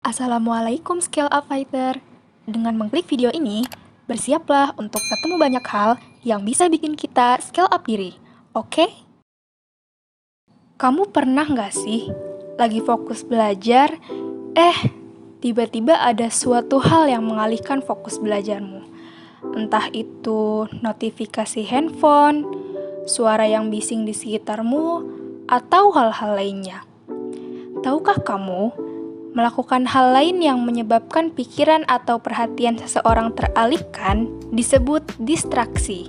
Assalamualaikum Skill Up Fighter. Dengan mengklik video ini, bersiaplah untuk ketemu banyak hal yang bisa bikin kita skill up diri. Oke? Kamu pernah nggak sih lagi fokus belajar, tiba-tiba ada suatu hal yang mengalihkan fokus belajarmu? Entah itu notifikasi handphone, suara yang bising di sekitarmu, atau hal-hal lainnya. Tahukah kamu, melakukan hal lain yang menyebabkan pikiran atau perhatian seseorang teralihkan disebut distraksi.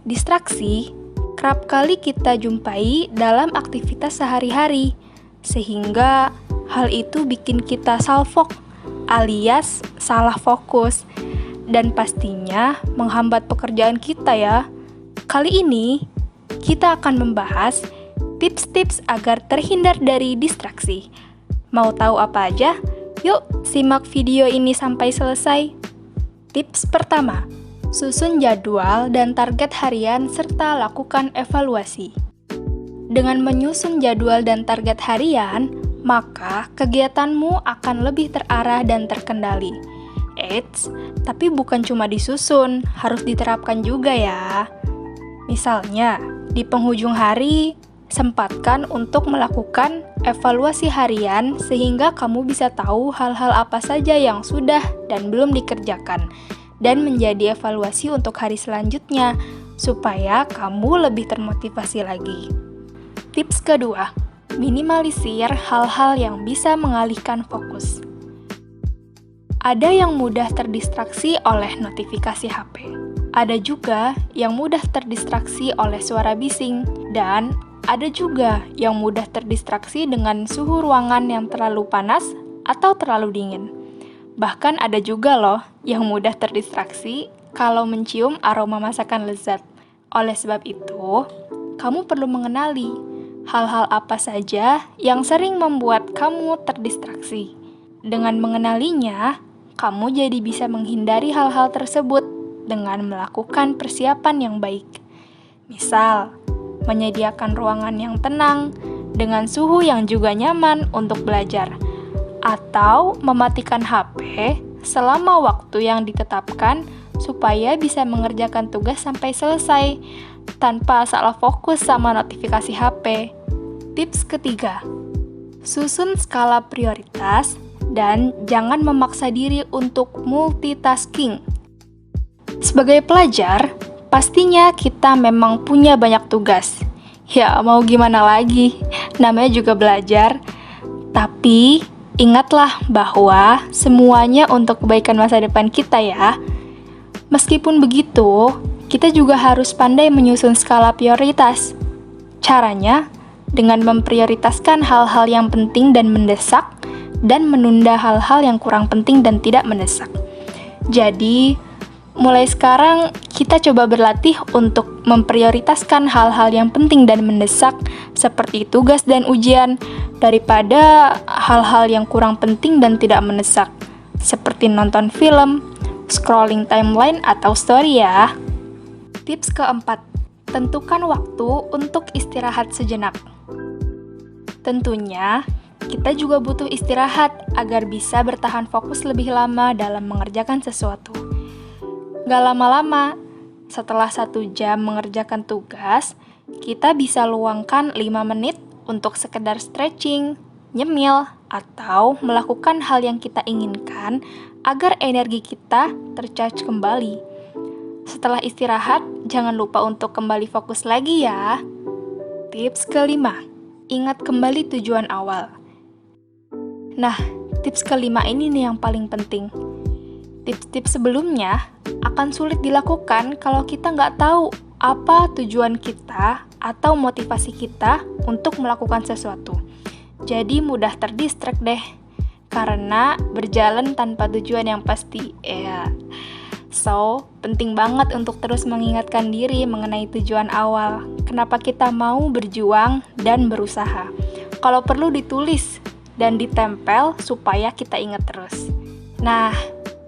Distraksi kerap kali kita jumpai dalam aktivitas sehari-hari, sehingga hal itu bikin kita salfok alias salah fokus, dan pastinya menghambat pekerjaan kita ya. Kali ini, kita akan membahas tips-tips agar terhindar dari distraksi. Mau tahu apa aja? Yuk, simak video ini sampai selesai. Tips pertama, susun jadwal dan target harian serta lakukan evaluasi. Dengan menyusun jadwal dan target harian, maka kegiatanmu akan lebih terarah dan terkendali. Eits, tapi bukan cuma disusun, harus diterapkan juga ya. Misalnya, di penghujung hari, sempatkan untuk melakukan evaluasi harian sehingga kamu bisa tahu hal-hal apa saja yang sudah dan belum dikerjakan dan menjadi evaluasi untuk hari selanjutnya supaya kamu lebih termotivasi lagi. Tips kedua, minimalisir hal-hal yang bisa mengalihkan fokus. Ada yang mudah terdistraksi oleh notifikasi HP. Ada juga yang mudah terdistraksi oleh suara bising, dan ada juga yang mudah terdistraksi dengan suhu ruangan yang terlalu panas atau terlalu dingin. Bahkan ada juga loh yang mudah terdistraksi kalau mencium aroma masakan lezat. Oleh sebab itu, kamu perlu mengenali hal-hal apa saja yang sering membuat kamu terdistraksi. Dengan mengenalinya, kamu jadi bisa menghindari hal-hal tersebut dengan melakukan persiapan yang baik. Misal, menyediakan ruangan yang tenang dengan suhu yang juga nyaman untuk belajar, atau mematikan HP selama waktu yang ditetapkan supaya bisa mengerjakan tugas sampai selesai tanpa salah fokus sama notifikasi HP. Tips ketiga, susun skala prioritas dan jangan memaksa diri untuk multitasking. Sebagai pelajar, pastinya kita memang punya banyak tugas. Ya, mau gimana lagi? Namanya juga belajar. Tapi, ingatlah bahwa semuanya untuk kebaikan masa depan kita ya. Meskipun begitu, kita juga harus pandai menyusun skala prioritas. Caranya, dengan memprioritaskan hal-hal yang penting dan mendesak, dan menunda hal-hal yang kurang penting dan tidak mendesak. Jadi, mulai sekarang, kita coba berlatih untuk memprioritaskan hal-hal yang penting dan mendesak seperti tugas dan ujian daripada hal-hal yang kurang penting dan tidak mendesak seperti nonton film, scrolling timeline, atau story ya. Tips keempat, tentukan waktu untuk istirahat sejenak. Tentunya, kita juga butuh istirahat agar bisa bertahan fokus lebih lama dalam mengerjakan sesuatu. Gak lama-lama, setelah 1 jam mengerjakan tugas, kita bisa luangkan 5 menit untuk sekedar stretching, nyemil, atau melakukan hal yang kita inginkan agar energi kita tercharge kembali. Setelah istirahat, jangan lupa untuk kembali fokus lagi ya. Tips kelima, ingat kembali tujuan awal. Nah, tips kelima ini nih yang paling penting. Tips-tips sebelumnya akan sulit dilakukan kalau kita nggak tahu apa tujuan kita atau motivasi kita untuk melakukan sesuatu. Jadi mudah terdistract deh, karena berjalan tanpa tujuan yang pasti. So, penting banget untuk terus mengingatkan diri mengenai tujuan awal. Kenapa kita mau berjuang dan berusaha. Kalau perlu ditulis dan ditempel supaya kita ingat terus. Nah,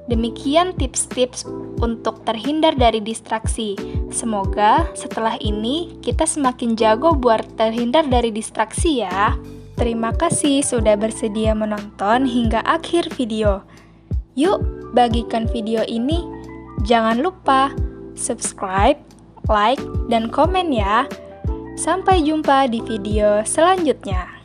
demikian tips-tips untuk terhindar dari distraksi. Semoga setelah ini kita semakin jago buat terhindar dari distraksi ya. Terima kasih sudah bersedia menonton hingga akhir video. Yuk, bagikan video ini. Jangan lupa subscribe, like, dan komen ya. Sampai jumpa di video selanjutnya.